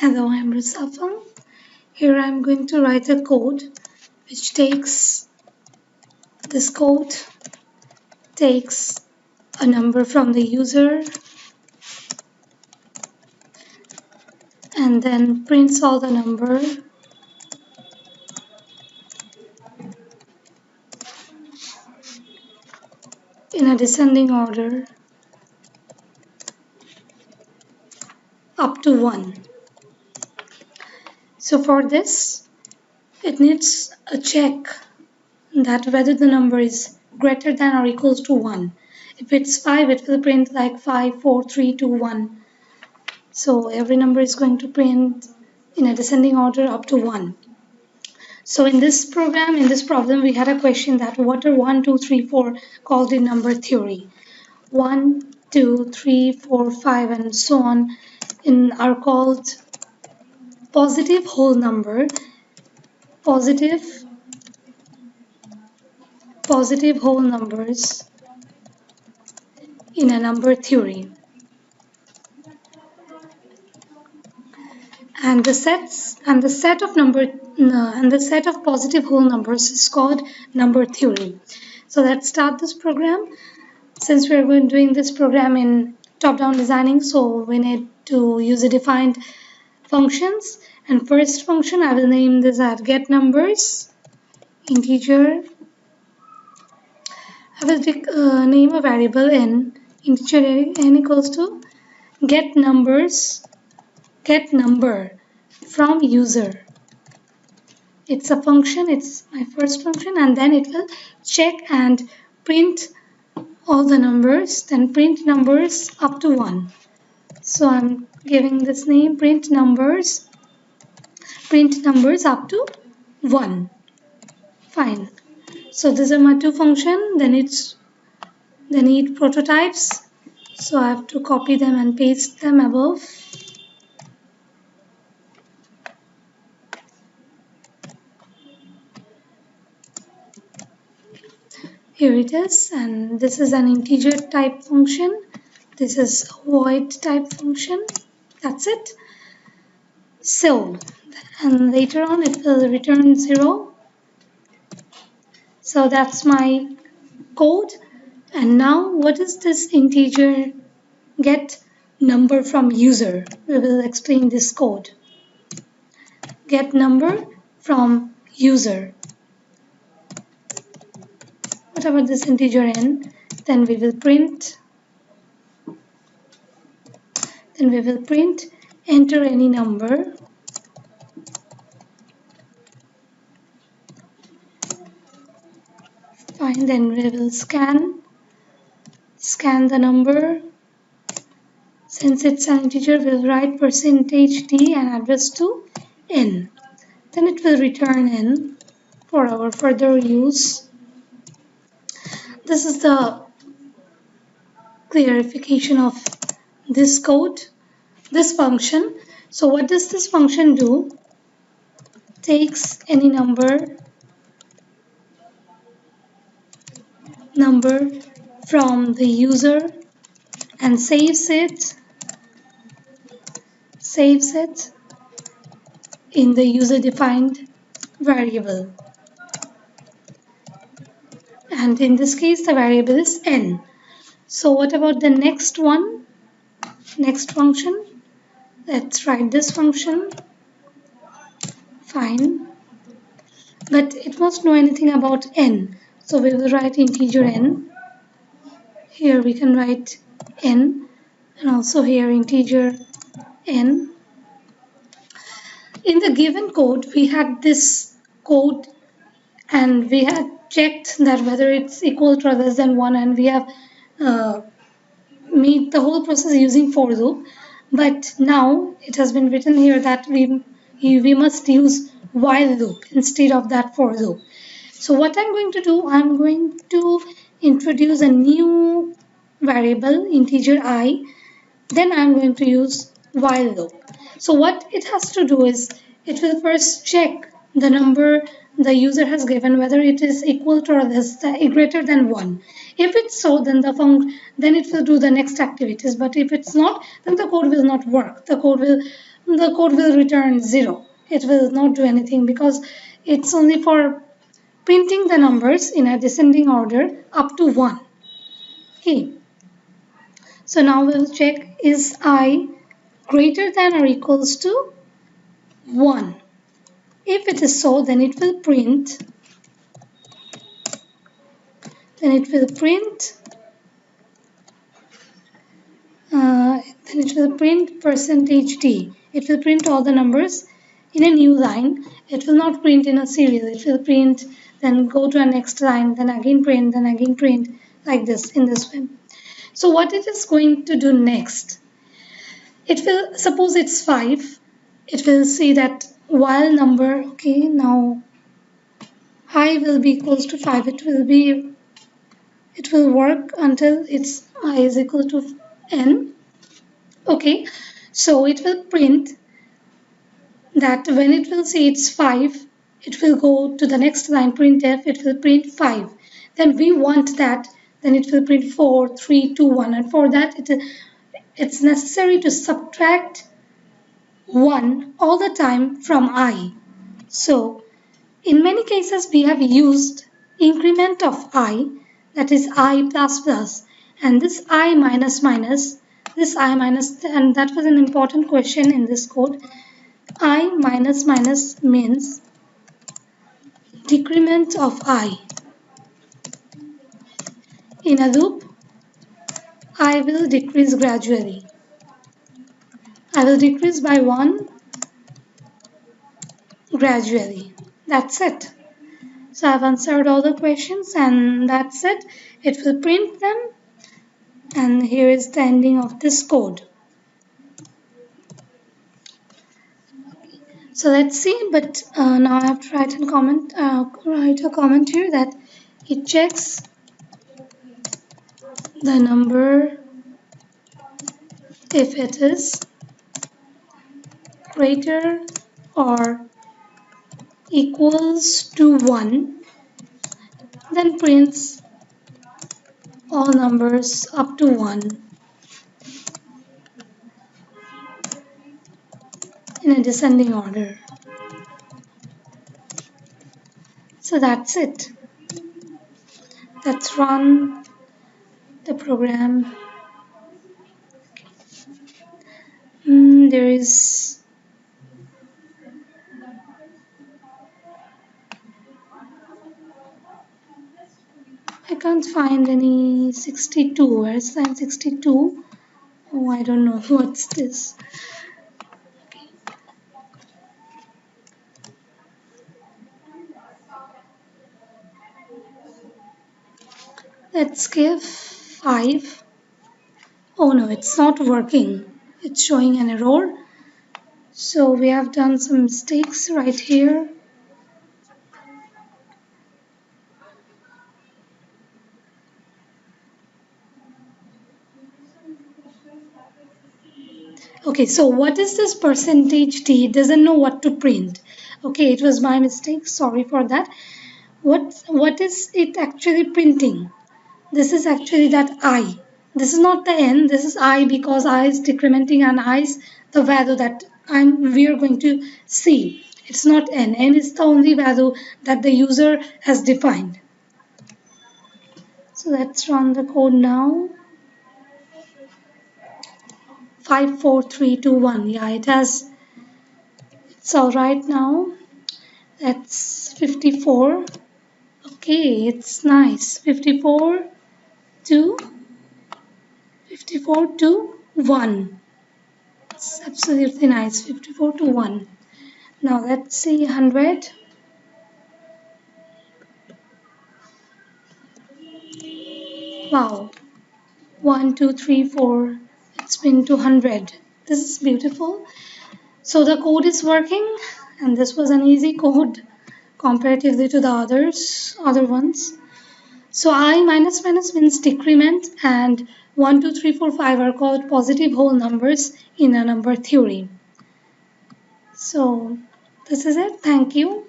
Hello, I'm Rusafam. Here I'm going to write a code which takes a number from the user and then prints all the number in a descending order up to 1. So for this, it needs a check that whether the number is greater than or equals to 1. If it's 5, it will print like 5, 4, 3, 2, 1. So every number is going to print in a descending order up to 1. So in this problem, we had a question that what are 1, 2, 3, 4 called in number theory. 1, 2, 3, 4, 5 and so on are called positive whole number, positive whole numbers in a number theory. And the set of positive whole numbers is called number theory. So let's start this program. Since we are doing this program in top-down designing, so we need to use a defined functions. And first function, I will name this as get numbers, integer. I will name a variable n, integer n equals to get number from user. It's a function, it's my first function, and then it will check and print all the numbers, then print numbers up to 1. So I'm giving this name print numbers up to 1. Fine. So these are my two functions. They need prototypes. So I have to copy them and paste them above. Here it is, and this is an integer type function. This is a void type function. That's it. So, and later on it will return 0. So that's my code. And now what is this integer get number from user? We will explain this code. Get number from user. What about this integer n? Then we will print enter any number. Fine, then we will scan the number. Since it's an integer, we'll write %d and address to n. Then it will return n for our further use. This is the clarification of this code, this function. So what does this function do? Takes any number from the user and saves it in the user defined variable. And in this case the variable is n. So what about the next one? Next function. Let's write this function. Fine. But it must know anything about n. So we will write integer n. Here we can write n, and also here integer n. In the given code, we had this code and we had checked that whether it's equal to or less than 1, and we have made the whole process using for loop. But now it has been written here that we must use while loop instead of that for loop. So what I'm going to do, I'm going to introduce a new variable, integer I. Then I'm going to use while loop. So what it has to do is, it will first check the number the user has given, whether it is equal to or greater than 1. If it's so, then it will do the next activities. But if it's not, then the code will not work. The code will the code will return 0. It will not do anything because it's only for printing the numbers in a descending order up to 1. Okay. So now we'll check, is I greater than or equals to 1? If it is so, then it will print %d. It will print all the numbers in a new line. It will not print in a serial. It will print, then go to a next line, then again print, like this, in this way. So what it is going to do next? It will, suppose it's 5, it will see that while number, okay, now I will be equals to 5. It will work until its I is equal to n. Okay, so it will print that when it will see it's 5, it will go to the next line, printf, it will print 5. Then we want that, then it will print 4, 3, 2, 1, and for that it's necessary to subtract 1 all the time from I. So in many cases we have used increment of I, that is I plus plus, and this I minus minus, and that was an important question in this code. I minus minus means decrement of I. In a loop, I will decrease gradually. I will decrease by 1 gradually. That's it. So I've answered all the questions and that's it. It will print them, and here is the ending of this code. So let's see, but now I have to write a comment here that it checks the number if it is greater or equals to 1, then prints all numbers up to 1 in a descending order. So that's it. Let's run the program. There is I can't find any 62. Where's line 62? Oh, I don't know what's this. Let's give 5. Oh no, it's not working. It's showing an error. So we have done some mistakes right here. Okay, so what is this %d? It doesn't know what to print. Okay, it was my mistake. Sorry for that. What is it actually printing? This is actually that I. This is not the n. This is I, because I is decrementing and I is the value that we are going to see. It's not n. N is the only value that the user has defined. So let's run the code now. 5, 4, 3, 2, 1. Yeah, it's all right now. That's 54. Okay, it's nice. 54 to 1. It's absolutely nice. 54 to 1. Now let's see 100. Wow. 1, 2, 3, 4. It's been 200. This is beautiful. So the code is working, and this was an easy code comparatively to the other ones. So I minus minus means decrement, and 1, 2, 3, 4, 5 are called positive whole numbers in a number theory. So this is it. Thank you.